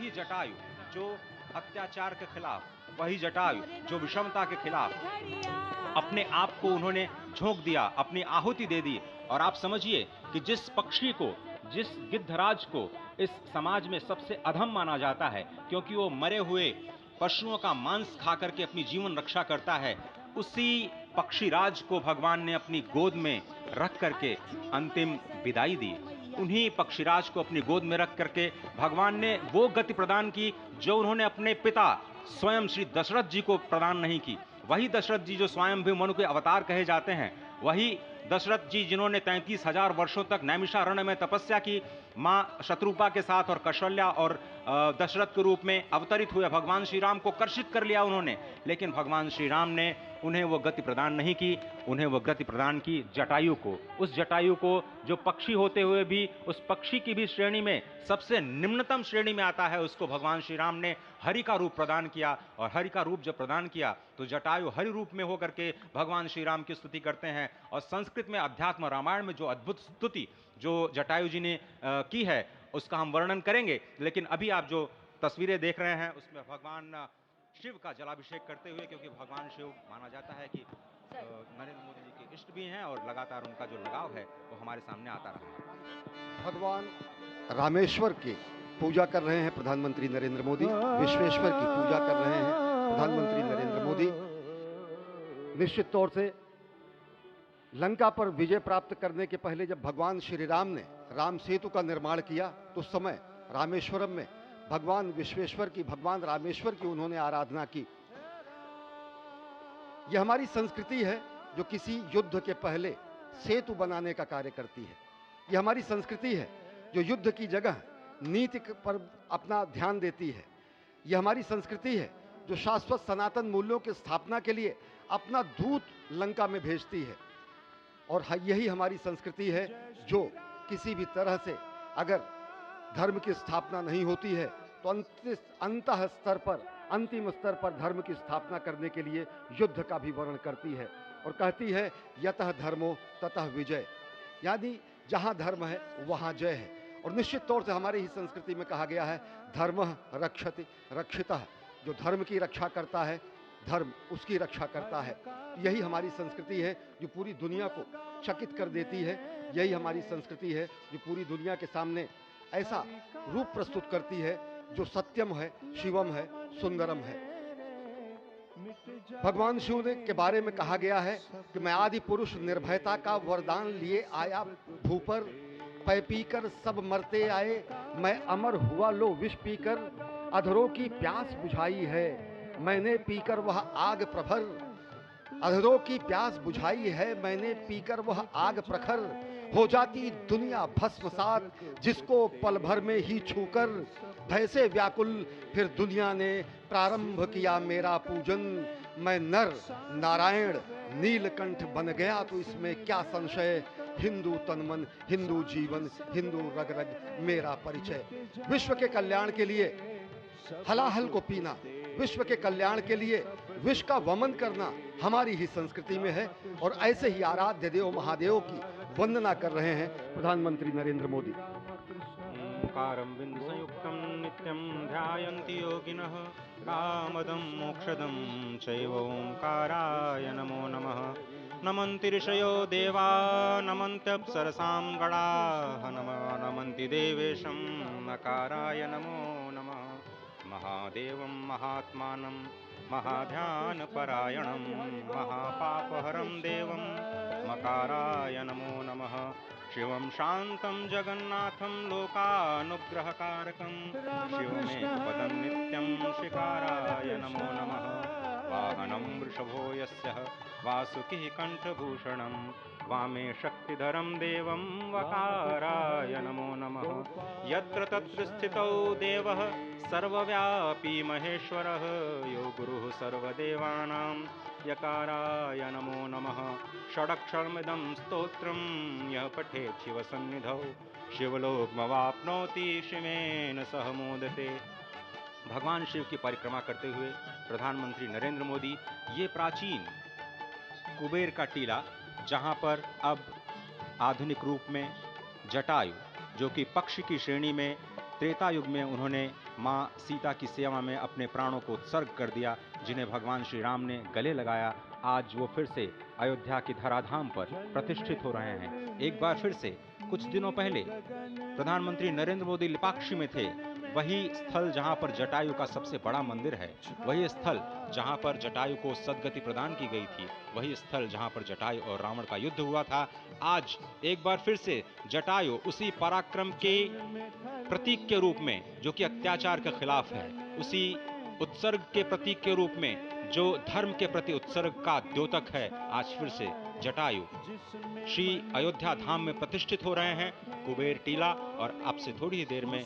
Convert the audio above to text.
वही जटायु जो अत्याचार के खिलाफ, वही जटायु जो विषमता के खिलाफ अपने आप को उन्होंने झोंक दिया, अपनी आहुति दे दी। और आप समझिए कि जिस पक्षी को, जिस गिद्धराज को इस समाज में सबसे अधम माना जाता है क्योंकि वो मरे हुए पशुओं का मांस खा करके अपनी जीवन रक्षा करता है, उसी पक्षीराज को भगवान ने अपनी गोद में रख करके अंतिम विदाई दी। उन्हीं पक्षीराज को अपनी गोद में रख करके भगवान ने वो गति प्रदान की जो उन्होंने अपने पिता स्वयं श्री दशरथ जी को प्रदान नहीं की। वही दशरथ जी जो स्वयं भी मनु के अवतार कहे जाते हैं, वही दशरथ जी जिन्होंने 33,000 वर्षों तक नैमिषारण्य में तपस्या की, मां शत्रुपा के साथ और कौशल्या और दशरथ के रूप में अवतरित हुए भगवान श्री राम को कर्षित कर लिया उन्होंने, लेकिन भगवान श्री राम ने उन्हें वो गति प्रदान नहीं की। उन्हें वो गति प्रदान की जटायु को, उस जटायु को जो पक्षी होते हुए भी उस पक्षी की भी श्रेणी में सबसे निम्नतम श्रेणी में आता है, उसको भगवान श्री राम ने हरि का रूप प्रदान किया। और हरि का रूप जब प्रदान किया तो जटायु हरि रूप में होकर के भगवान श्री राम की स्तुति करते हैं। और संस्कृत में अध्यात्म रामायण में जो अद्भुत स्तुति जो जटायु जी ने की है उसका हम वर्णन करेंगे, लेकिन अभी आप जो तस्वीरें देख रहे हैं उसमें भगवान शिव का जलाभिषेक करते हुए, क्योंकि भगवान शिव माना जाता है कि नरेंद्र मोदी जी के इष्ट भी हैं और लगातार उनका जो लगाव है वो हमारे सामने आता रहा है। भगवान रामेश्वर की पूजा कर रहे हैं प्रधानमंत्री नरेंद्र मोदी, विश्वेश्वर की पूजा कर रहे हैं प्रधानमंत्री नरेंद्र मोदी। निश्चित तौर से लंका पर विजय प्राप्त करने के पहले जब भगवान श्री राम ने राम सेतु का निर्माण किया तो उस समय रामेश्वरम में भगवान विश्वेश्वर की, भगवान रामेश्वर की उन्होंने आराधना की। यह हमारी संस्कृति है जो किसी युद्ध के पहले सेतु बनाने का कार्य करती है। यह हमारी संस्कृति है जो युद्ध की जगह नीति पर अपना ध्यान देती है। यह हमारी संस्कृति है जो शाश्वत सनातन मूल्यों की स्थापना के लिए अपना दूत लंका में भेजती है। और यही हमारी संस्कृति है जो किसी भी तरह से अगर धर्म की स्थापना नहीं होती है तो अंतः स्तर पर, अंतिम स्तर पर धर्म की स्थापना करने के लिए युद्ध का भी वर्णन करती है और कहती है यतः धर्मो ततः विजय, यानी जहां धर्म है वहां जय है। और निश्चित तौर से हमारी ही संस्कृति में कहा गया है धर्मः रक्षति रक्षितः, जो धर्म की रक्षा करता है धर्म उसकी रक्षा करता है। यही हमारी संस्कृति है जो पूरी दुनिया को चकित कर देती है। यही हमारी संस्कृति है जो पूरी दुनिया के सामने ऐसा रूप प्रस्तुत करती है जो सत्यम है, शिवम है, सुंदरम है। भगवान शिव ने के बारे में कहा गया है कि मैं आदि पुरुष निर्भयता का वरदान लिए आया भूपर, पै पीकर सब मरते आए, मैं अमर हुआ लो विष पीकर, अधरों की प्यास बुझाई है मैंने पीकर वह आग प्रखर, अधरों की प्यास बुझाई है मैंने पीकर वह आग प्रखर, हो जाती दुनिया भस्मसात जिसको पल भर में ही छूकर, भय से व्याकुल फिर दुनिया ने प्रारंभ किया मेरा पूजन, मैं नर नारायण नीलकंठ बन गया तो इसमें क्या संशय, हिंदू तन मन हिंदू जीवन हिंदू रग रग मेरा परिचय। विश्व के कल्याण के लिए हलाहल को पीना, विश्व के कल्याण के लिए विश्व का वमन करना हमारी ही संस्कृति में है। और ऐसे ही आराध्य देव महादेव की वंदना कर रहे हैं प्रधानमंत्री नरेंद्र मोदी। ओंकारं बिंदुसंयुक्तं नित्यं ध्यायन्ति योगिनः, कामदं मोक्षदं चैव ओंकाराय नमो नमः। नमन्ति ऋषयो देवा नमन्त्यप्सरसां गणाः, नमन्ति देवेशं नकाराय नमो नमः। महादेवं महात्मानं महाध्यानपरायणं महापापहरं देवं मकाराय नमो नमः। शिवं शान्तं जगन्नाथं लोकानुग्रहकारकं, शिवमेकपदं नित्यं शिकाराय नमो नमः। वाहनं वृषभो यस्य वासुकिः कण्ठभूषणं, वामे शक्तिधरं देवं वकाराय नमो नमः। यत्र तत्र स्थितौ देवः सर्वव्यापी महेश्वरः, यो गुरुः सर्वदेवानां यकाराय नमो नमः। षडक्षरमिदं स्तोत्रं यः पठेत् शिवसन्निधौ, शिवलोकमवाप्नोति शिवेन सह मोदते। भगवान शिव की परिक्रमा करते हुए प्रधानमंत्री नरेंद्र मोदी ये प्राचीन कुबेर का टीला, जहां पर अब आधुनिक रूप में जटायु जो कि पक्षी की श्रेणी में त्रेता युग में उन्होंने मां सीता की सेवा में अपने प्राणों को उत्सर्ग कर दिया, जिन्हें भगवान श्री राम ने गले लगाया, आज वो फिर से अयोध्या की धराधाम पर प्रतिष्ठित हो रहे हैं। एक बार फिर से कुछ दिनों पहले प्रधानमंत्री नरेंद्र मोदी लिपाक्षी में थे, वही स्थल जहां पर जटायु का सबसे बड़ा मंदिर है, वही स्थल जहां पर जटायु को सद्गति प्रदान की गई थी, वही स्थल जहां पर जटायु और रावण का युद्ध हुआ था, आज एक बार फिर से जटायु उसी पराक्रम के प्रतीक के रूप में, जो कि अत्याचार के खिलाफ है, उसी उत्सर्ग के प्रतीक के रूप में, जो धर्म के प्रति उत्सर्ग का द्योतक है, आज फिर से जटायु श्री अयोध्या धाम में प्रतिष्ठित हो रहे हैं, कुबेर टीला। और आपसे थोड़ी ही देर में